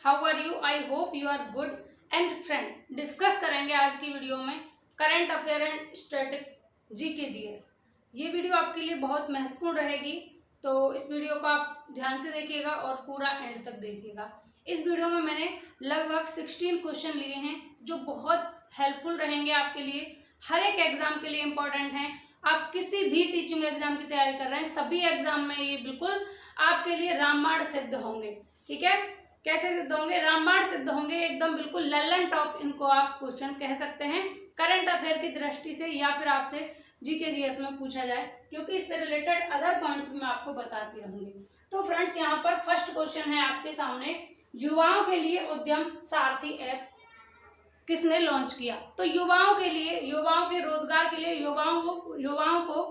How are you? I hope you are good and friend. Discuss करेंगे आज की video में current affair and static GK GS. ये video आपके लिए बहुत महत्वपूर्ण रहेगी, तो इस वीडियो को आप ध्यान से देखिएगा और पूरा एंड तक देखिएगा। इस वीडियो में मैंने लगभग 16 क्वेश्चन लिए हैं जो बहुत हेल्पफुल रहेंगे आपके लिए। हर एक एग्जाम के लिए इम्पोर्टेंट हैं। आप किसी भी टीचिंग एग्जाम की तैयारी कर रहे हैं, सभी एग्जाम में ये बिल्कुल आपके लिए रामबाण सिद्ध होंगे। ठीक है, कैसे सिद्ध होंगे? रामबाण सिद्ध होंगे, एकदम बिल्कुल लल्लन टॉप इनको आप क्वेश्चन कह सकते हैं करंट अफेयर की दृष्टि से, या फिर आपसे जीके जीएस में पूछा जाए, क्योंकि इससे रिलेटेड अदर पॉइंट्स भी मैं आपको बताती रहूंगी। तो फ्रेंड्स, यहाँ पर फर्स्ट क्वेश्चन है आपके सामने, युवाओं के लिए उद्यम सारथी ऐप किसने लॉन्च किया? तो युवाओं के लिए, युवाओं के रोजगार के लिए, युवाओं को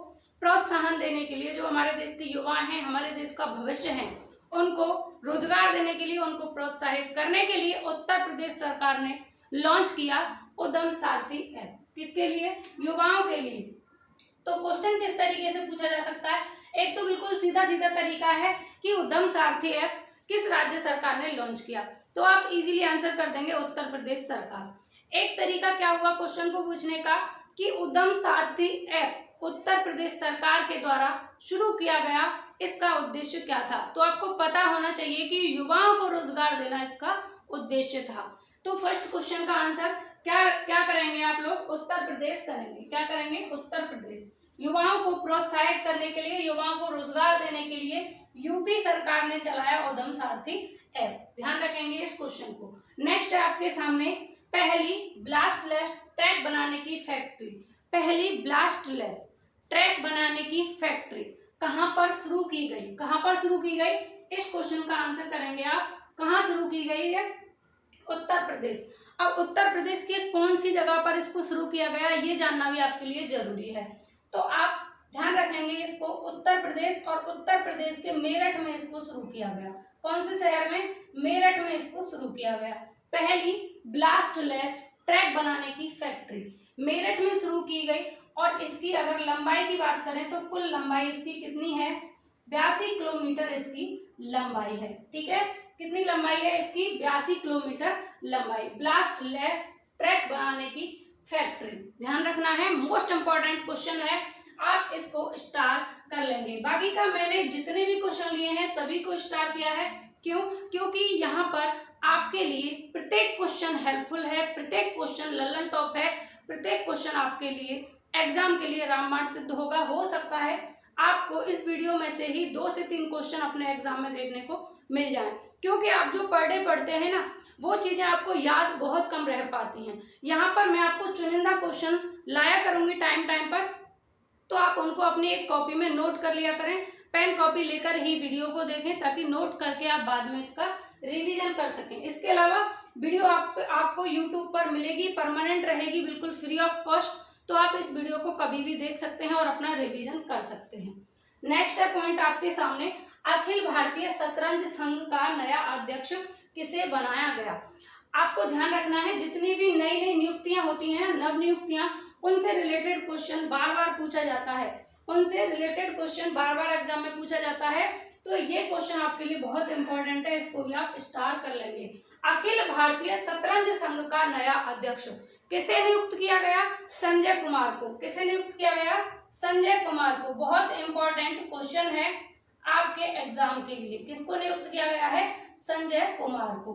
प्रोत्साहन देने के लिए, जो हमारे देश के युवा हैं, हमारे देश का भविष्य है, उनको रोजगार देने के लिए, उनको प्रोत्साहित करने के लिए उत्तर प्रदेश सरकार ने लॉन्च किया उद्यम सारथी ऐप। किसके लिए? युवाओं के लिए। तो क्वेश्चन किस तरीके से पूछा जा सकता है? एक तो बिल्कुल सीधा सीधा तरीका है कि उद्यम सारथी ऐप किस राज्य सरकार ने लॉन्च किया, तो आप इजीली आंसर कर देंगे उत्तर प्रदेश सरकार। एक तरीका क्या हुआ क्वेश्चन को पूछने का कि उद्यम सारथी ऐप उत्तर प्रदेश सरकार के द्वारा शुरू किया गया, इसका उद्देश्य क्या था? तो आपको पता होना चाहिए कि युवाओं को रोजगार देना इसका उद्देश्य था। तो फर्स्ट क्वेश्चन का आंसर क्या करेंगे आप लोग? उत्तर प्रदेश करेंगे। क्या करेंगे? उत्तर प्रदेश। युवाओं को प्रोत्साहित करने के लिए, युवाओं को रोजगार देने के लिए यूपी सरकार ने चलाया उद्यम सारथी ऐप। ध्यान रखेंगे इस क्वेश्चन को। नेक्स्ट है आपके सामने, पहली ब्लास्टलेस ट्रैक बनाने की फैक्ट्री। पहली ब्लास्टलेस ट्रैक बनाने की फैक्ट्री कहां पर शुरू की गई? कहां पर शुरू की गई? इस क्वेश्चन का आंसर करेंगे आप। कहां शुरू की गई है? उत्तर प्रदेश। अब उत्तर प्रदेश के कौन सी जगह पर इसको शुरू किया गया, ये जानना भी आपके लिए जरूरी है। तो आप ध्यान रखेंगे इसको, उत्तर प्रदेश, और उत्तर प्रदेश के मेरठ में इसको शुरू किया गया। कौन से शहर में? मेरठ में इसको शुरू किया गया। पहली ब्लास्टलेस ट्रैक बनाने की फैक्ट्री मेरठ में शुरू की गई, और इसकी अगर लंबाई की बात करें तो कुल लंबाई इसकी कितनी है? 82 किलोमीटर इसकी लंबाई है। ठीक है, कितनी लंबाई है इसकी? 82 किलोमीटर लंबाई। ब्लास्टलेस ट्रैक बनाने की फैक्ट्री, ध्यान रखना है, मोस्ट इंपॉर्टेंट क्वेश्चन है, आप इसको स्टार कर लेंगे। बाकी का मैंने जितने भी क्वेश्चन लिए हैं सभी को स्टार किया है। क्यों? क्योंकि यहाँ पर आपके लिए प्रत्येक क्वेश्चन हेल्पफुल है, प्रत्येक क्वेश्चन लल्लन टॉप है, प्रत्येक क्वेश्चन आपके लिए एग्जाम के लिए रामबाण सिद्ध होगा। हो सकता है आपको इस वीडियो में से ही 2 से 3 क्वेश्चन अपने एग्जाम में देखने को मिल जाए, क्योंकि आप जो पर डे पढ़ते हैं ना, वो चीजें आपको याद बहुत कम रह पाती हैं। यहाँ पर मैं आपको चुनिंदा क्वेश्चन लाया करूंगी टाइम पर, तो आप उनको अपनी एक कॉपी में नोट कर लिया करें। पेन कॉपी लेकर ही वीडियो को देखें, ताकि नोट करके आप बाद में इसका रिवीजन कर सकें। इसके अलावा वीडियो आपको यूट्यूब पर मिलेगी, परमानेंट रहेगी, बिल्कुल फ्री ऑफ कॉस्ट, तो आप इस वीडियो को कभी भी देख सकते हैं और अपना रिवीजन कर सकते हैं। नेक्स्ट है पॉइंट आपके सामने, अखिल भारतीय शतरंज संघ का नया अध्यक्ष किसे बनाया गया? आपको ध्यान रखना है, जितनी भी नई नई नियुक्तियां होती हैं, नव नियुक्तियां, उनसे रिलेटेड क्वेश्चन बार बार पूछा जाता है, उनसे रिलेटेड क्वेश्चन बार बार एग्जाम में पूछा जाता है। तो ये क्वेश्चन आपके लिए बहुत इंपॉर्टेंट है, इसको भी आप स्टार कर लेंगे। अखिल भारतीय शतरंज संघ का नया अध्यक्ष किसे नियुक्त किया गया? संजय कुमार को। किसे नियुक्त किया गया? संजय कुमार को। बहुत इंपॉर्टेंट क्वेश्चन है आपके एग्जाम के लिए। किसको नियुक्त किया गया है? संजय कुमार को।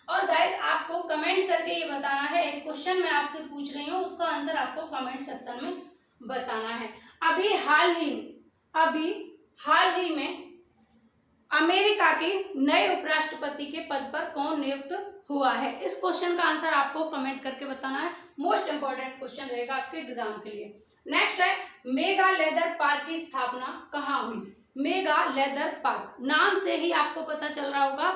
और गाइस, आपको कमेंट करके ये बताना है, एक क्वेश्चन मैं आपसे पूछ रही हूँ, उसका आंसर आपको कमेंट सेक्शन में बताना है। अभी हाल ही में अमेरिका के नए उपराष्ट्रपति के पद पर कौन नियुक्त हुआ है? इस क्वेश्चन का आंसर आपको कमेंट करके बताना है। मोस्ट इंपॉर्टेंट क्वेश्चन रहेगा आपके एग्जाम के लिए। नेक्स्ट है, मेगा लेदर पार्क की स्थापना कहाँ हुई? मेगा लेदर पार्क नाम से ही आपको पता चल रहा होगा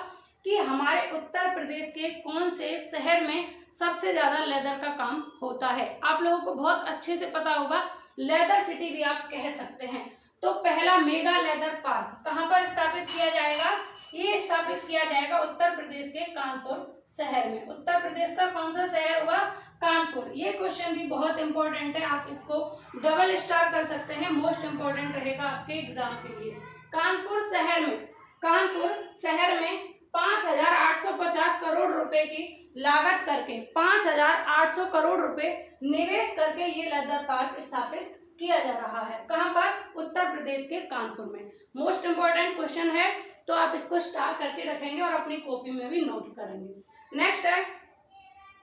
कि हमारे उत्तर प्रदेश के कौन से शहर में सबसे ज्यादा लेदर का काम होता है। आप लोगों को बहुत अच्छे से पता होगा, लेदर सिटी भी आप कह सकते हैं। तो पहला मेगा लेदर पार्क कहां पर स्थापित किया जाएगा? ये स्थापित किया जाएगा उत्तर प्रदेश के कानपुर शहर में। उत्तर प्रदेश का कौन सा शहर होगा? कानपुर। ये क्वेश्चन भी बहुत इंपॉर्टेंट है, आप इसको डबल स्टार कर सकते हैं, मोस्ट इंपॉर्टेंट रहेगा आपके एग्जाम के लिए। कानपुर शहर में 5,850 करोड़ रुपए की लागत करके 5,800 करोड़ रुपए निवेश करके ये लेदर पार्क स्थापित किया जा रहा है। कहाँ पर? उत्तर प्रदेश के कानपुर में। मोस्ट इंपॉर्टेंट क्वेश्चन है, तो आप इसको स्टार करके रखेंगे और अपनी कॉपी में भी नोट्स करेंगे। नेक्स्ट है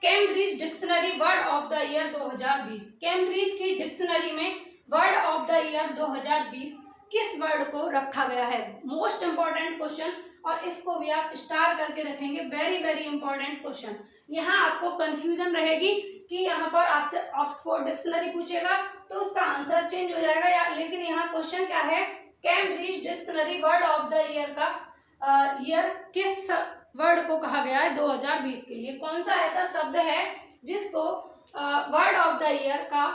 Cambridge dictionary word of the year 2020। Cambridge की डिक्शनरी में वर्ड ऑफ द ईयर 2020 किस वर्ड को रखा गया है? मोस्ट इंपॉर्टेंट क्वेश्चन, और इसको भी आप स्टार करके रखेंगे। Very very important question. यहाँ आपको कंफ्यूजन रहेगी कि यहाँ पर आपसे ऑक्सफोर्ड डिक्शनरी पूछेगा तो उसका आंसर चेंज हो जाएगा यार, लेकिन यहाँ क्वेश्चन क्या है? Cambridge dictionary word of the year का ईयर किस वर्ड को कहा गया है 2020 के लिए? कौन सा ऐसा शब्द है जिसको वर्ड ऑफ द ईयर का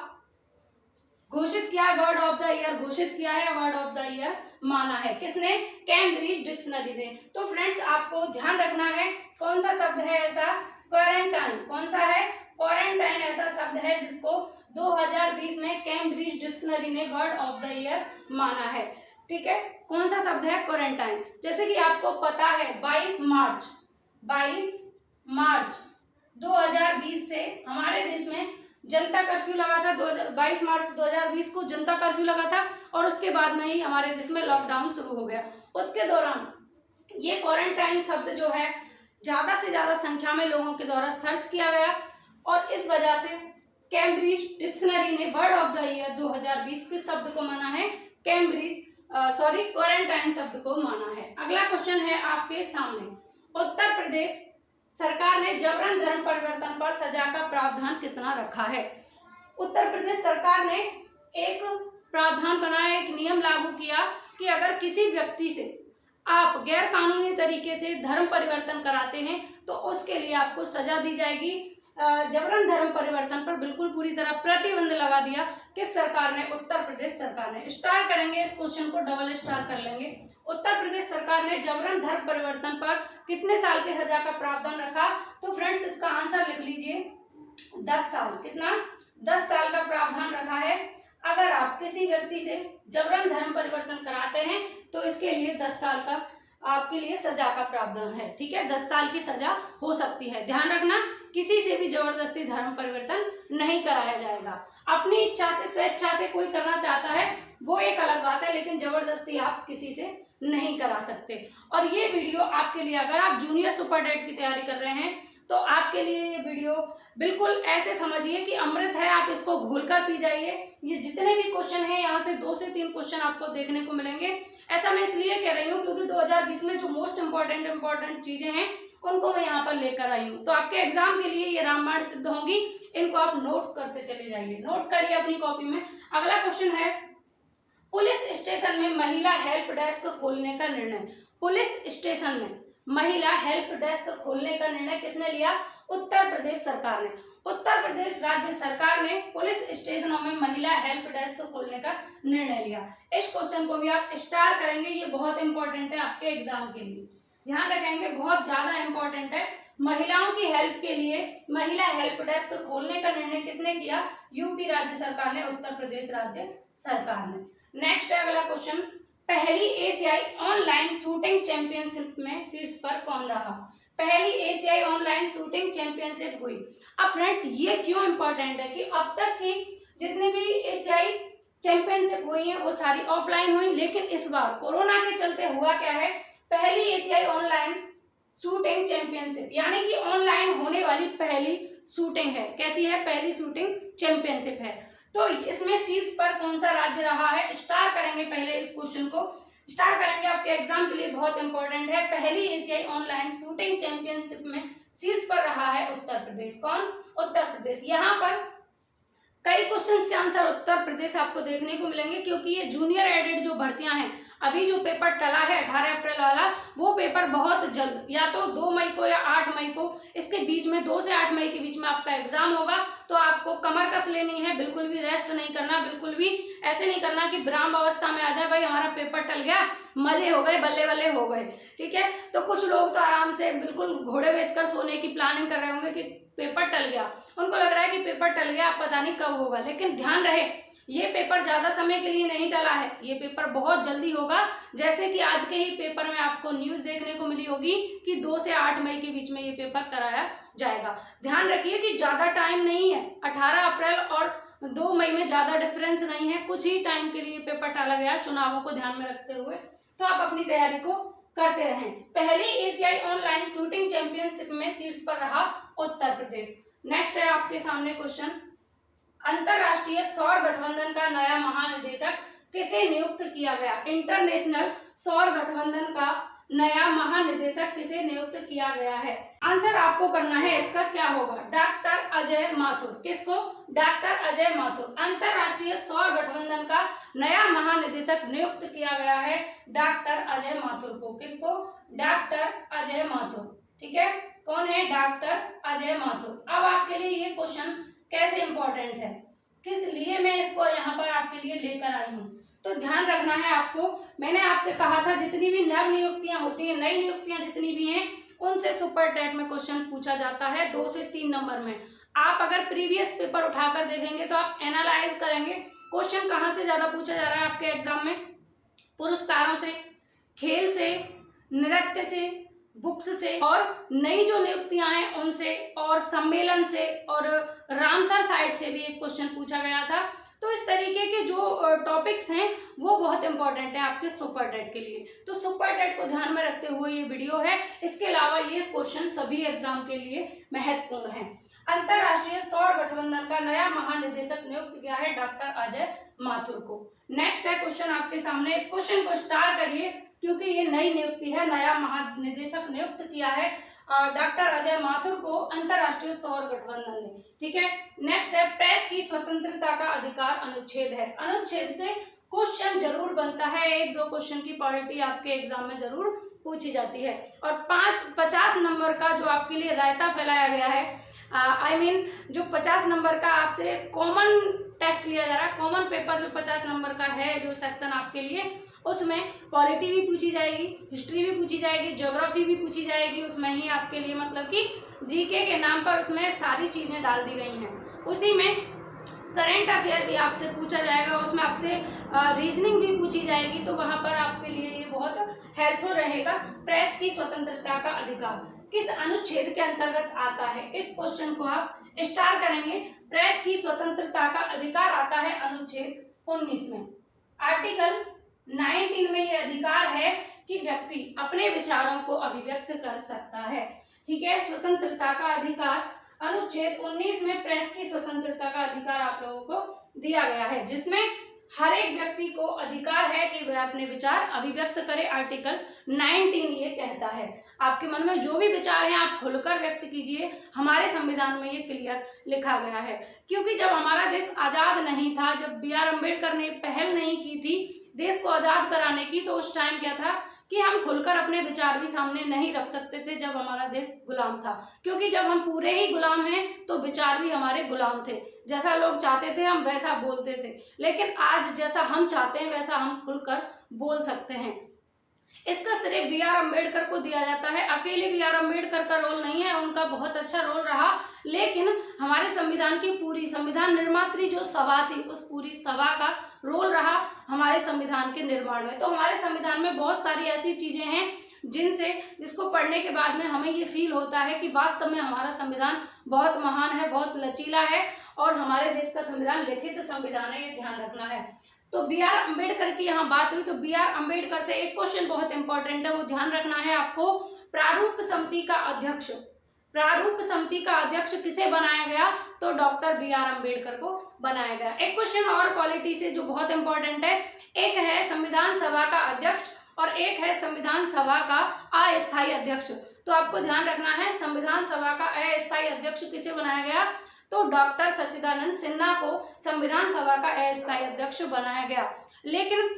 घोषित किया है, वर्ड ऑफ द ईयर घोषित किया है, वर्ड ऑफ द ईयर माना है? किसने? कैम्ब्रिज डिक्शनरी ने। तो फ्रेंड्स आपको ध्यान रखना है कौन सा शब्द है ऐसा? क्वारंटाइन। कौन सा है? क्वारंटाइन ऐसा शब्द है जिसको 2020 में कैम्ब्रिज डिक्शनरी ने वर्ड ऑफ द ईयर माना है। ठीक है, कौन सा शब्द है? क्वारंटाइन। जैसे कि आपको पता है 22 मार्च 2020 से हमारे देश में जनता कर्फ्यू लगा था। 22 मार्च 2020 को जनता कर्फ्यू लगा था और उसके बाद में ही हमारे देश में लॉकडाउन शुरू हो गया। उसके दौरान ये क्वारंटाइन शब्द जो है ज्यादा से ज्यादा संख्या में लोगों के द्वारा सर्च किया गया और इस वजह से कैम्ब्रिज डिक्शनरी ने वर्ड ऑफ द ईयर 2020 के शब्द को माना है क्वारंटाइन शब्द को माना है। अगला क्वेश्चन है आपके सामने, उत्तर प्रदेश सरकार ने जबरन धर्म परिवर्तन पर सजा का प्रावधान कितना रखा है? उत्तर प्रदेश सरकार ने एक प्रावधान बनाया, एक नियम लागू किया कि अगर किसी व्यक्ति से आप गैर कानूनी तरीके से धर्म परिवर्तन कराते हैं तो उसके लिए आपको सजा दी जाएगी। जबरन धर्म परिवर्तन पर बिल्कुल पूरी तरह प्रतिबंध लगा दिया। किस सरकार ने? उत्तर प्रदेश सरकार ने। स्टार करेंगे इस क्वेश्चन को, डबल स्टार कर लेंगे। उत्तर प्रदेश सरकार ने जबरन धर्म परिवर्तन पर कितने साल की सजा का प्रावधान रखा? तो फ्रेंड्स इसका आंसर लिख लीजिए 10 साल। कितना? 10 साल का प्रावधान रखा है। अगर आप किसी व्यक्ति से जबरन धर्म परिवर्तन कराते हैं तो इसके लिए 10 साल का आपके लिए सजा का प्रावधान है। ठीक है, 10 साल की सजा हो सकती है। ध्यान रखना, किसी से भी जबरदस्ती धर्म परिवर्तन नहीं कराया जाएगा। अपनी इच्छा से, स्वेच्छा से कोई करना चाहता है वो एक अलग बात है, लेकिन जबरदस्ती आप किसी से नहीं करा सकते। और ये वीडियो आपके लिए, अगर आप जूनियर सुपर डेट की तैयारी कर रहे हैं तो आपके लिए ये वीडियो बिल्कुल ऐसे समझिए कि अमृत है, आप इसको घोलकर पी जाइए। ये जितने भी क्वेश्चन हैं यहाँ से 2 से 3 क्वेश्चन आपको देखने को मिलेंगे। ऐसा मैं इसलिए कह रही हूँ क्योंकि 2020 में जो मोस्ट इंपॉर्टेंट चीजें हैं उनको मैं यहाँ पर लेकर आई हूँ। तो आपके एग्जाम के लिए ये रामबाण सिद्ध होंगी। इनको आप नोट्स करते चले जाइए, नोट करिए अपनी कॉपी में। अगला क्वेश्चन है, पुलिस स्टेशन में महिला हेल्प डेस्क खोलने का निर्णय। पुलिस स्टेशन में महिला हेल्प डेस्क खोलने का निर्णय किसने लिया? उत्तर प्रदेश सरकार ने। उत्तर प्रदेश राज्य सरकार ने पुलिस स्टेशनों में महिला हेल्प डेस्क खोलने का निर्णय लिया। इस क्वेश्चन को भी आप स्टार करेंगे, ये बहुत इंपॉर्टेंट है आपके एग्जाम के लिए। ध्यान रखेंगे, बहुत ज्यादा इंपॉर्टेंट है। महिलाओं की हेल्प के लिए महिला हेल्प डेस्क खोलने का निर्णय किसने किया? यूपी राज्य सरकार ने, उत्तर प्रदेश राज्य सरकार ने। नेक्स्ट है अगला क्वेश्चन, पहली एशियाई ऑनलाइन शूटिंग चैंपियनशिप में शीर्ष पर कौन रहा? पहली एशियाई ऑनलाइन शूटिंग चैंपियनशिप हुई। अब फ्रेंड्स ये क्यों इंपॉर्टेंट है कि अब तक की जितनी भी एशियाई चैंपियनशिप हुई है वो सारी ऑफलाइन हुई, लेकिन इस बार कोरोना के चलते हुआ क्या है, पहली एशियाई ऑनलाइन शूटिंग चैंपियनशिप यानी कि ऑनलाइन होने वाली पहली शूटिंग है। कैसी है? पहली शूटिंग चैंपियनशिप है। तो इसमें शीर्ष पर कौन सा राज्य रहा है? स्टार करेंगे, पहले इस क्वेश्चन को स्टार करेंगे, आपके एग्जाम के लिए बहुत इंपॉर्टेंट है। पहली एशियाई ऑनलाइन शूटिंग चैंपियनशिप में शीर्ष पर रहा है उत्तर प्रदेश। कौन? उत्तर प्रदेश। यहाँ पर कई क्वेश्चंस के आंसर उत्तर प्रदेश आपको देखने को मिलेंगे क्योंकि ये जूनियर एडेड जो भर्तियां हैं, अभी जो पेपर टला है 18 अप्रैल वाला, वो पेपर बहुत जल्द या तो 2 मई को या 8 मई को, इसके बीच में 2 से 8 मई के बीच में आपका एग्जाम होगा। तो आपको कमर कस लेनी है, बिल्कुल भी रेस्ट नहीं करना, बिल्कुल भी ऐसे नहीं करना कि विराम अवस्था में आ जाए, भाई हमारा पेपर टल गया, मजे हो गए, बल्ले बल्ले हो गए। ठीक है, तो कुछ लोग तो आराम से बिल्कुल घोड़े बेचकर सोने की प्लानिंग कर रहे होंगे कि पेपर टल गया, उनको लग रहा है कि पेपर टल गया, अब पता नहीं कब होगा। लेकिन ध्यान रहे ये पेपर ज़्यादा समय के लिए नहीं टला है, ये पेपर बहुत जल्दी होगा। जैसे कि आज के ही पेपर में आपको न्यूज़ देखने को मिली होगी कि 2 से 8 मई के बीच में ये पेपर कराया जाएगा। ध्यान रखिए कि ज़्यादा टाइम नहीं है, 18 अप्रैल और 2 मई में ज़्यादा डिफरेंस नहीं है, कुछ ही टाइम के लिए पेपर टाला गया चुनावों को ध्यान में रखते हुए। तो आप अपनी तैयारी को करते रहें। पहली एशियाई ऑनलाइन शूटिंग चैंपियनशिप में शीर्ष पर रहा उत्तर प्रदेश। नेक्स्ट है आपके सामने क्वेश्चन, अंतरराष्ट्रीय सौर गठबंधन का नया महानिदेशक किसे नियुक्त किया गया? इंटरनेशनल सौर गठबंधन का नया महानिदेशक किसे नियुक्त किया गया है? आंसर आपको करना है इसका क्या होगा, डॉक्टर अजय माथुर। किसको? डॉक्टर अजय माथुर। अंतरराष्ट्रीय सौर गठबंधन का नया महानिदेशक नियुक्त किया गया है डॉक्टर अजय माथुर को। किसको? डॉक्टर अजय माथुर। ठीक है, कौन है? डॉक्टर अजय माथुर। अब आपके लिए ये क्वेश्चन कैसे इंपॉर्टेंट है, किस लिए मैं इसको यहाँ पर आपके लिए लेकर आई हूँ, तो ध्यान रखना है आपको। मैंने आपसे कहा था जितनी भी नव नियुक्तियां होती हैं, नई नियुक्तियां जितनी भी हैं, उनसे सुपर टेट में क्वेश्चन पूछा जाता है 2 से 3 नंबर में। आप अगर प्रीवियस पेपर उठाकर देखेंगे तो आप एनालाइज करेंगे क्वेश्चन कहाँ से ज्यादा पूछा जा रहा है आपके एग्जाम में। पुरस्कारों से, खेल से, नृत्य से, बुक्स से, और नई जो नियुक्तियां हैं उनसे, और सम्मेलन से, और रामसर साइट से भी एक क्वेश्चन पूछा गया था। तो इस तरीके के जो टॉपिक्स हैं वो बहुत इंपॉर्टेंट है आपके सुपर टेट के लिए। तो सुपर टेट को ध्यान में रखते हुए ये वीडियो है। इसके अलावा ये क्वेश्चन सभी एग्जाम के लिए महत्वपूर्ण है। अंतरराष्ट्रीय सौर गठबंधन का नया महानिदेशक नियुक्त किया है डॉक्टर अजय माथुर को। नेक्स्ट है क्वेश्चन आपके सामने, इस क्वेश्चन को स्टार करिए क्योंकि ये नई नियुक्ति है, नया महानिदेशक नियुक्त किया है डॉक्टर अजय माथुर को अंतरराष्ट्रीय सौर गठबंधन ने। ठीक है, नेक्स्ट है प्रेस की स्वतंत्रता का अधिकार अनुच्छेद है। अनुच्छेद से क्वेश्चन जरूर बनता है, 1-2 क्वेश्चन की पॉलिटी आपके एग्जाम में जरूर पूछी जाती है। और 50 नंबर का जो आपके लिए रायता फैलाया गया है, जो 50 नंबर का आपसे कॉमन टेस्ट लिया जा रहा है, कॉमन पेपर जो 50 नंबर का है जो सेक्शन आपके लिए, उसमें पॉलिटी भी पूछी जाएगी, हिस्ट्री भी पूछी जाएगी, ज्योग्राफी भी पूछी जाएगी। उसमें ही आपके लिए मतलब कि जीके के नाम पर उसमें सारी चीज़ें डाल दी गई हैं। उसी में करंट अफेयर भी आपसे पूछा जाएगा, उसमें आपसे रीजनिंग भी पूछी जाएगी। तो वहाँ पर आपके लिए ये बहुत हेल्पफुल रहेगा। प्रेस की स्वतंत्रता का अधिकार किस अनुच्छेद के अंतर्गत आता है? इस क्वेश्चन को आप स्टार करेंगे। प्रेस की स्वतंत्रता का अधिकार आता है अनुच्छेद 19 में। आर्टिकल 19 में ये अधिकार है कि व्यक्ति अपने विचारों को अभिव्यक्त कर सकता है। ठीक है, स्वतंत्रता का अधिकार अनुच्छेद 19 में प्रेस की स्वतंत्रता का अधिकार आप लोगों को दिया गया है, जिसमें हर एक व्यक्ति को अधिकार है कि वह अपने विचार अभिव्यक्त करे। आर्टिकल 19 ये कहता है आपके मन में जो भी विचार हैं आप खुलकर व्यक्त कीजिए। हमारे संविधान में ये क्लियर लिखा गया है, क्योंकि जब हमारा देश आजाद नहीं था, जब बी आर अम्बेडकर ने पहल नहीं की थी देश को आजाद कराने की, तो उस टाइम क्या था कि हम खुलकर अपने विचार भी सामने नहीं रख सकते थे जब हमारा देश गुलाम था। क्योंकि जब हम पूरे ही गुलाम हैं तो विचार भी हमारे गुलाम थे, जैसा लोग चाहते थे हम वैसा बोलते थे। लेकिन आज जैसा हम चाहते हैं वैसा हम खुलकर बोल सकते हैं। इसका श्रेय बी आर अम्बेडकर को दिया जाता है। अकेले बी आर अम्बेडकर का रोल नहीं है, उनका बहुत अच्छा रोल रहा, लेकिन हमारे संविधान की पूरी संविधान निर्मात्री जो सभा थी उस पूरी सभा का रोल रहा हमारे संविधान के निर्माण में। तो हमारे संविधान में बहुत सारी ऐसी चीजें हैं जिसको पढ़ने के बाद में हमें ये फील होता है कि वास्तव में हमारा संविधान बहुत महान है, बहुत लचीला है, और हमारे देश का संविधान लिखित संविधान है, ये ध्यान रखना है। तो बी आर अम्बेडकर की यहाँ बात हुई, तो बी आर अम्बेडकर से एक क्वेश्चन बहुत इंपॉर्टेंट है, वो ध्यान रखना है आपको। प्रारूप समिति का अध्यक्ष किसे बनाया गया? तो डॉक्टर बी आर अम्बेडकर को बनाया गया। एक क्वेश्चन और पॉलिटी से जो बहुत इंपॉर्टेंट है, एक है संविधान सभा का अध्यक्ष और एक है संविधान सभा का अस्थायी अध्यक्ष। तो आपको ध्यान रखना है संविधान सभा का अस्थायी अध्यक्ष किसे बनाया गया? तो डॉक्टर सच्चिदानंद सिन्हा को संविधान सभा का अस्थायी अध्यक्ष बनाया गया। लेकिन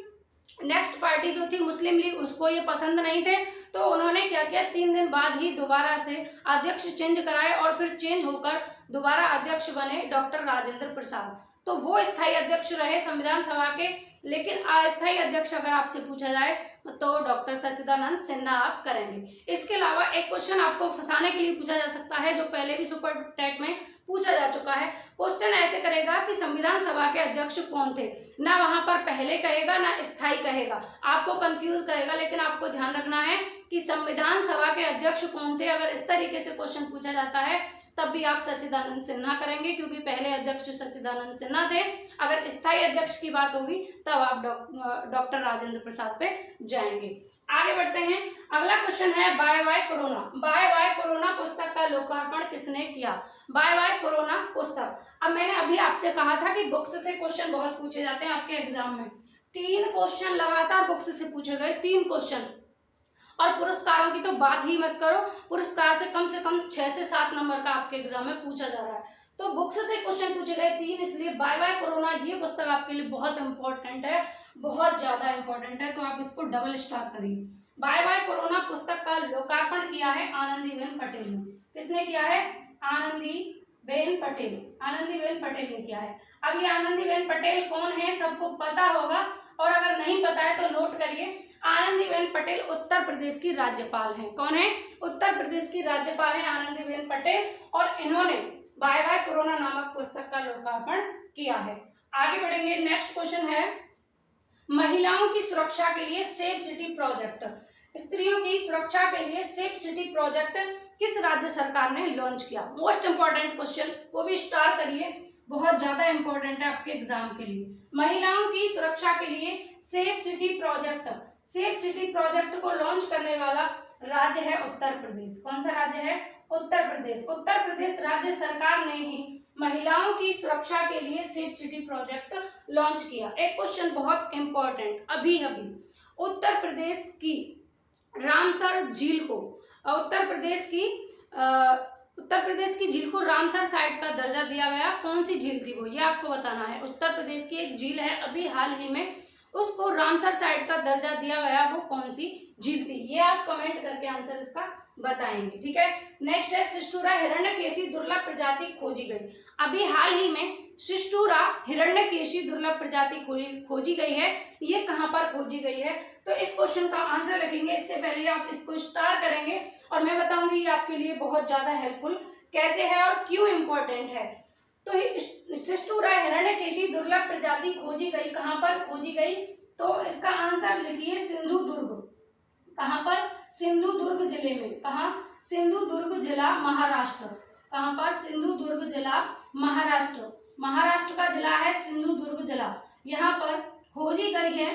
नेक्स्ट पार्टी जो थी मुस्लिम लीग, उसको ये पसंद नहीं थे, तो उन्होंने क्या किया, 3 दिन बाद ही दोबारा से अध्यक्ष चेंज कराए और फिर चेंज होकर दोबारा अध्यक्ष बने डॉक्टर राजेंद्र प्रसाद। तो वो स्थायी अध्यक्ष रहे संविधान सभा के, लेकिन अस्थायी अध्यक्ष अगर आपसे पूछा जाए तो डॉक्टर सच्चिदानंद सिन्हा आप करेंगे। इसके अलावा एक क्वेश्चन आपको फंसाने के लिए पूछा जा सकता है, जो पहले भी सुपर टेट में पूछा जा चुका है। क्वेश्चन ऐसे करेगा कि संविधान सभा के अध्यक्ष कौन थे, ना वहां पर पहले कहेगा ना स्थायी कहेगा, आपको कंफ्यूज करेगा। लेकिन आपको ध्यान रखना है कि संविधान सभा के अध्यक्ष कौन थे। अगर इस तरीके से क्वेश्चन पूछा जाता है तब भी आप सच्चिदानंद सिन्हा करेंगे, क्योंकि पहले अध्यक्ष सच्चिदानंद सिन्हा थे। अगर स्थायी अध्यक्ष की बात होगी तब आप डॉक्टर राजेंद्र प्रसाद पे जाएंगे। आगे बढ़ते हैं। अगला क्वेश्चन है bye bye corona. Bye bye corona पुस्तक का लोकार्पण किसने किया? बाय बाय कोरोना पुस्तक। अब मैंने अभी आपसे कहा था कि बुक्स से क्वेश्चन बहुत पूछे जाते हैं आपके एग्जाम में। 3 क्वेश्चन लगातार बुक्स से पूछे गए, 3 क्वेश्चन। और पुरस्कारों की तो बात ही मत करो, पुरस्कार से कम 6 से 7 नंबर का आपके एग्जाम में पूछा जा रहा है। तो बुक्स से क्वेश्चन पूछे गए 3, इसलिए बाय बाय कोरोना ये पुस्तक आपके लिए बहुत इंपॉर्टेंट है, बहुत ज्यादा इंपॉर्टेंट है। तो आप इसको डबल स्टार करिए। बाय बाय कोरोना पुस्तक का लोकार्पण किया है आनंदीबेन पटेल ने। किसने किया है? आनंदीबेन पटेल। आनंदीबेन पटेल ने किया है। अब ये आनंदीबेन पटेल कौन है सबको पता होगा, और अगर नहीं पता है तो नोट करिए। आनंदीबेन पटेल उत्तर प्रदेश की राज्यपाल हैं। कौन है? उत्तर प्रदेश की राज्यपाल है आनंदीबेन पटेल, और इन्होंने बाय बाय कोरोना नामक पुस्तक का लोकार्पण किया है। आगे बढ़ेंगे। नेक्स्ट क्वेश्चन है महिलाओं की सुरक्षा के लिए सेफ सिटी प्रोजेक्ट। स्त्रियों की सुरक्षा के लिए सेफ सिटी प्रोजेक्ट किस राज्य सरकार ने लॉन्च किया? मोस्ट इंपॉर्टेंट क्वेश्चन को भी स्टार करिए, बहुत ज्यादा इंपॉर्टेंट है आपके एग्जाम के लिए। महिलाओं की सुरक्षा के लिए safe city project, safe city project को लॉन्च करने वाला राज्य है उत्तर प्रदेश। कौन सा राज्य है? उत्तर प्रदेश। उत्तर प्रदेश राज्य सरकार ने ही महिलाओं की सुरक्षा के लिए सेफ सिटी प्रोजेक्ट लॉन्च किया। एक क्वेश्चन बहुत इंपॉर्टेंट, अभी उत्तर प्रदेश की रामसर झील को, उत्तर प्रदेश की झील को रामसर साइट का दर्जा दिया गया। कौन सी झील थी वो, ये आपको बताना है। उत्तर प्रदेश की एक झील है, अभी हाल ही में उसको रामसर साइट का दर्जा दिया गया, वो कौन सी झील थी? ये आप कमेंट करके आंसर इसका बताएंगे, ठीक है। नेक्स्ट है शिष्टुरा हिरण्यकेशी दुर्लभ प्रजाति खोजी गई। अभी हाल ही में शिष्टुरा हिरण्यकेशी दुर्लभ प्रजाति खोजी गई है। ये कहाँ पर खोजी गई है? तो इस क्वेश्चन का आंसर लिखेंगे, इससे पहले आप इसको स्टार करेंगे और मैं बताऊंगी ये आपके लिए बहुत ज्यादा हेल्पफुल कैसे है और क्यों इम्पोर्टेंट है। तो शिष्टुरा हिरण्यकेशी दुर्लभ प्रजाति खोजी गई, कहाँ पर खोजी गई? तो इसका आंसर लिखिए सिंधुदुर्ग। कहाँ पर? सिंधुदुर्ग जिले में। कहाँ? सिंधुदुर्ग जिला महाराष्ट्र। कहाँ पर? सिंधुदुर्ग जिला महाराष्ट्र। महाराष्ट्र का जिला है सिंधुदुर्ग जिला। यहाँ पर खोजी गई है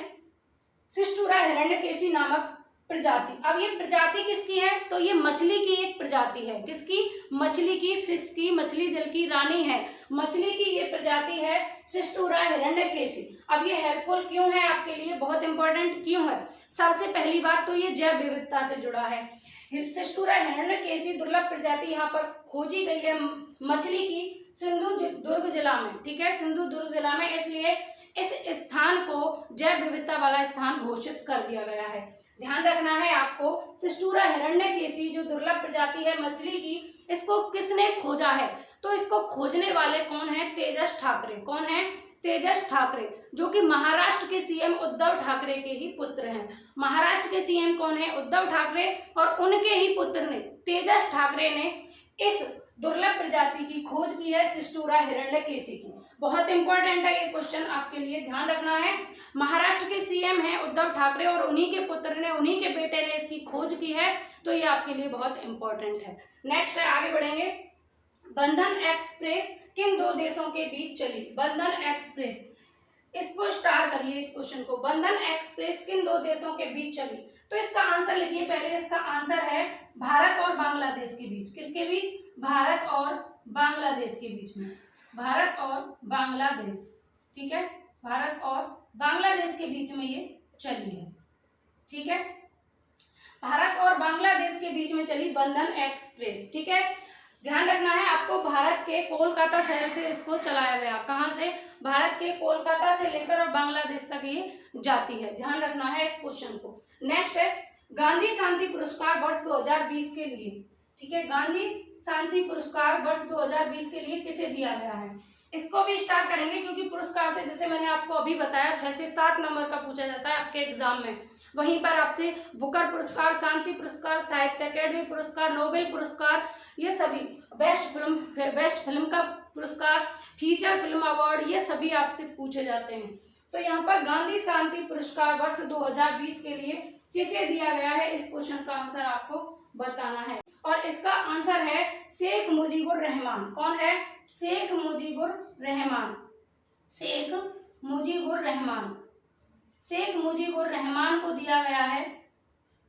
शिष्टुरा हिरण्यकेशी नामक प्रजाति। अब ये प्रजाति किसकी है? तो ये मछली की एक प्रजाति है। किसकी? मछली की, फिश की, मछली जल की रानी है, मछली की ये प्रजाति है शिष्टुरा हिरण्यकेशी। अब ये हेल्पफुल क्यों है आपके लिए, बहुत इंपॉर्टेंट क्यों है? सबसे पहली बात तो ये जैव विविधता से जुड़ा है। शिष्टुरा हिरण्यकेशी दुर्लभ प्रजाति यहाँ पर खोजी गई है मछली की सिंधुदुर्ग जिला में, ठीक है, सिंधुदुर्ग जिला में, इसलिए इस स्थान को जैव विविधता वाला स्थान घोषित कर दिया गया है। ध्यान रखना है आपको, शिष्टुरा हिरण्यकेशी जो दुर्लभ प्रजाति है मछली की, इसको किसने खोजा है? तो इसको खोजने वाले कौन है? तेजस ठाकरे। कौन है? तेजस ठाकरे, जो कि महाराष्ट्र के सीएम उद्धव ठाकरे के ही पुत्र हैं। महाराष्ट्र के सीएम कौन है? उद्धव ठाकरे, और उनके ही पुत्र ने, तेजस ठाकरे ने इस दुर्लभ प्रजाति की खोज की है शिष्टुरा हिरण्यकेशी की। बहुत इंपॉर्टेंट है ये क्वेश्चन, आपके लिए ध्यान रखना है। महाराष्ट्र के सीएम हैं उद्धव ठाकरे और उन्हीं के पुत्र ने, उन्हीं के बेटे ने इसकी खोज की है, तो ये आपके लिए बहुत इंपॉर्टेंट है। नेक्स्ट है, आगे बढ़ेंगे। बंधन एक्सप्रेस किन 2 देशों के बीच चली? बंधन एक्सप्रेस, इसको स्टार करिए इस क्वेश्चन को। बंधन एक्सप्रेस किन 2 देशों के बीच चली? तो इसका आंसर लिखिए पहले। इसका आंसर है भारत और बांग्लादेश के बीच। किसके बीच? भारत और बांग्लादेश के बीच में। भारत और बांग्लादेश, ठीक है, भारत और बांग्लादेश के बीच में ये चली है, ठीक है। भारत और बांग्लादेश के बीच में चली बंधन एक्सप्रेस, ठीक है। ध्यान रखना है आपको, भारत के कोलकाता शहर से इसको चलाया गया। कहाँ से? भारत के कोलकाता से लेकर और बांग्लादेश तक ये जाती है। ध्यान रखना है इस क्वेश्चन को। नेक्स्ट है गांधी शांति पुरस्कार वर्ष 2020 के लिए, ठीक है, गांधी शांति पुरस्कार वर्ष 2020 के लिए किसे दिया गया है। इसको भी स्टार्ट करेंगे क्योंकि पुरस्कार से, जैसे मैंने आपको अभी बताया, 6 से 7 नंबर का पूछा जाता है आपके एग्जाम में। वहीं पर आपसे बुकर पुरस्कार, शांति पुरस्कार, साहित्य अकेडमी पुरस्कार, नोबेल पुरस्कार, ये सभी बेस्ट फिल्म का पुरस्कार, फीचर फिल्म अवार्ड, ये सभी आपसे पूछे जाते हैं। तो यहाँ पर गांधी शांति पुरस्कार वर्ष 2020 के लिए किसे दिया गया है, इस क्वेश्चन का आंसर आपको बताना है। और इसका आंसर है शेख मुजीबुर रहमान। कौन है? शेख मुजीबुर रहमान। शेख मुजीबुर रहमान। शेख मुजीबुर रहमान को दिया गया है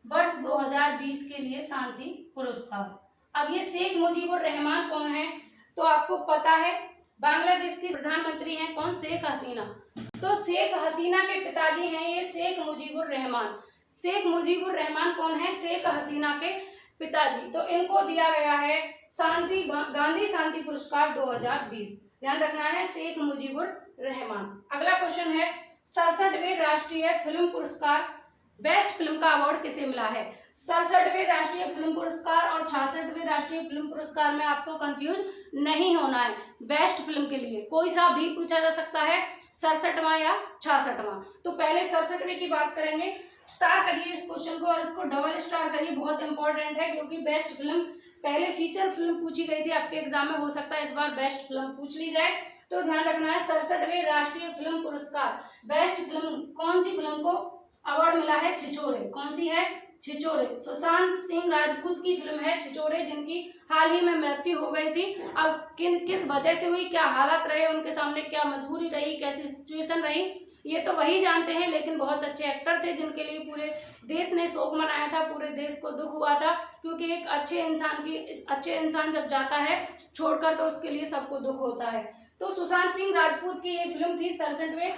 वर्ष 2020 के लिए शांति पुरस्कार। अब ये शेख मुजीबुर रहमान कौन है? तो आपको पता है, बांग्लादेश की प्रधानमंत्री हैं कौन? शेख हसीना। तो शेख हसीना के पिताजी हैं ये शेख मुजीबुर रहमान। शेख मुजीबुर रहमान कौन है? शेख हसीना के पिताजी। तो इनको दिया गया है गांधी शांति पुरस्कार 2020। ध्यान रखना है, शेख मुजीबुर रहमान। अगला क्वेश्चन है 67वें राष्ट्रीय फिल्म पुरस्कार बेस्ट फिल्म का अवार्ड किसे मिला है? 67वें राष्ट्रीय फिल्म पुरस्कार और 66वें राष्ट्रीय फिल्म पुरस्कार में आपको कंफ्यूज नहीं होना है। बेस्ट फिल्म के लिए कोई सा भी पूछा जा सकता है, 67वां या 66वां। तो पहले 67वें की बात करेंगे। स्टार करिए इस क्वेश्चन को और इसको डबल स्टार करिए, बहुत इंपॉर्टेंट है क्योंकि बेस्ट फिल्म पहले फीचर फिल्म पूछी गई थी आपके एग्जाम में, हो सकता है इस बार बेस्ट फिल्म पूछ ली जाए। तो ध्यान रखना है 67वें राष्ट्रीय फिल्म पुरस्कार बेस्ट फिल्म कौन सी फिल्म को अवार्ड मिला है? छिछोरे। कौन सी है? छिछोरे। सुशांत सिंह राजपूत की फिल्म है छिछोरे, जिनकी हाल ही में मृत्यु हो गई थी। अब किस वजह से हुई, क्या हालात रहे उनके सामने, क्या मजबूरी रही, कैसी सिचुएशन रही, ये तो वही जानते हैं। लेकिन बहुत अच्छे एक्टर थे जिनके लिए पूरे देश ने शोक मनाया था, पूरे देश को दुख हुआ था, क्योंकि एक अच्छे इंसान जब जाता है छोड़कर तो उसके लिए सबको दुख होता है। तो सुशांत सिंह राजपूत की ये फिल्म थी। 67वें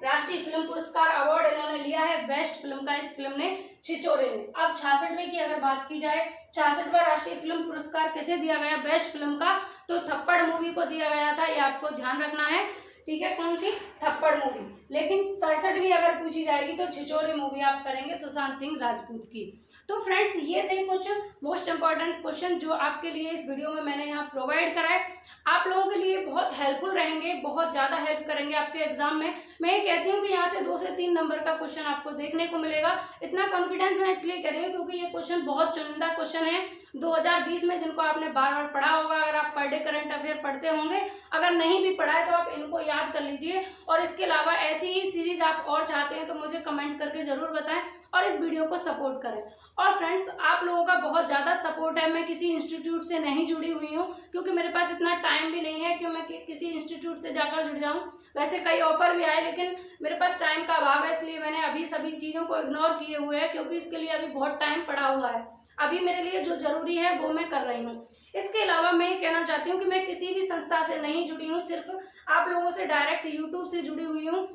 राष्ट्रीय फिल्म पुरस्कार अवार्ड इन्होंने लिया है बेस्ट फिल्म का, इस फिल्म ने, छिछोरे ने। अब 66वें की अगर बात की जाए, 66वां राष्ट्रीय फिल्म पुरस्कार किसे दिया गया बेस्ट फिल्म का? तो थप्पड़ मूवी को दिया गया था, ये आपको ध्यान रखना है। ठीक है, कौन सी? थप्पड़ मूवी। लेकिन 67वीं अगर पूछी जाएगी तो छिछोरे मूवी आप करेंगे सुशांत सिंह राजपूत की। तो फ्रेंड्स, ये थे कुछ मोस्ट इंपॉर्टेंट क्वेश्चन जो आपके लिए इस वीडियो में मैंने यहाँ प्रोवाइड कराए। आप लोगों के लिए बहुत हेल्पफुल रहेंगे, बहुत ज़्यादा हेल्प करेंगे आपके एग्जाम में। मैं ये कहती हूँ कि यहाँ से 2 से 3 नंबर का क्वेश्चन आपको देखने को मिलेगा। इतना कॉन्फिडेंस मैं इसलिए कर रही हूँ क्योंकि ये क्वेश्चन बहुत चुनिंदा क्वेश्चन है 2020 में, जिनको आपने बार बार पढ़ा होगा। अगर आप पर डे करंट अफेयर पढ़ते होंगे, अगर नहीं भी पढ़ा है तो आप इनको याद कर लीजिए। और इसके अलावा ऐसी ही सीरीज आप और चाहते हैं तो मुझे कमेंट करके ज़रूर बताएं और इस वीडियो को सपोर्ट करें। और फ्रेंड्स, आप लोगों का बहुत ज़्यादा सपोर्ट है। मैं किसी इंस्टीट्यूट से नहीं जुड़ी हुई हूँ क्योंकि मेरे पास इतना टाइम भी नहीं है कि मैं किसी इंस्टीट्यूट से जाकर जुड़ जाऊँ। वैसे कई ऑफर भी आए लेकिन मेरे पास टाइम का अभाव है, इसलिए मैंने अभी सभी चीज़ों को इग्नोर किए हुए हैं क्योंकि इसके लिए अभी बहुत टाइम पड़ा हुआ है। अभी मेरे लिए जो जरूरी है वो मैं कर रही हूँ। इसके अलावा मैं ये कहना चाहती हूँ कि मैं किसी भी संस्था से नहीं जुड़ी हूँ, सिर्फ आप लोगों से डायरेक्ट यूट्यूब से जुड़ी हुई हूँ।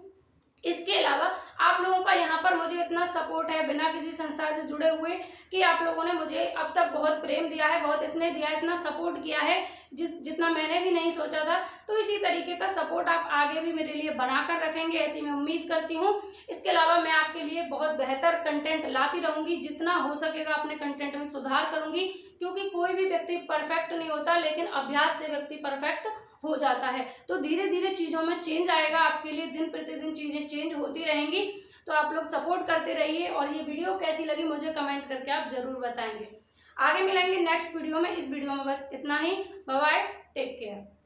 इसके अलावा आप लोगों का यहाँ पर मुझे इतना सपोर्ट है बिना किसी संस्था से जुड़े हुए कि आप लोगों ने मुझे अब तक बहुत प्रेम दिया है, बहुत स्नेह दिया है, इतना सपोर्ट किया है जितना मैंने भी नहीं सोचा था। तो इसी तरीके का सपोर्ट आप आगे भी मेरे लिए बनाकर रखेंगे, ऐसी मैं उम्मीद करती हूँ। इसके अलावा मैं आपके लिए बहुत बेहतर कंटेंट लाती रहूँगी, जितना हो सकेगा अपने कंटेंट में सुधार करूँगी, क्योंकि कोई भी व्यक्ति परफेक्ट नहीं होता, लेकिन अभ्यास से व्यक्ति परफेक्ट हो जाता है। तो धीरे धीरे चीज़ों में चेंज आएगा, आपके लिए दिन प्रतिदिन चीज़ें चेंज होती रहेंगी। तो आप लोग सपोर्ट करते रहिए और ये वीडियो कैसी लगी मुझे कमेंट करके आप ज़रूर बताएंगे। आगे मिलेंगे नेक्स्ट वीडियो में। इस वीडियो में बस इतना ही। Bye bye, take care.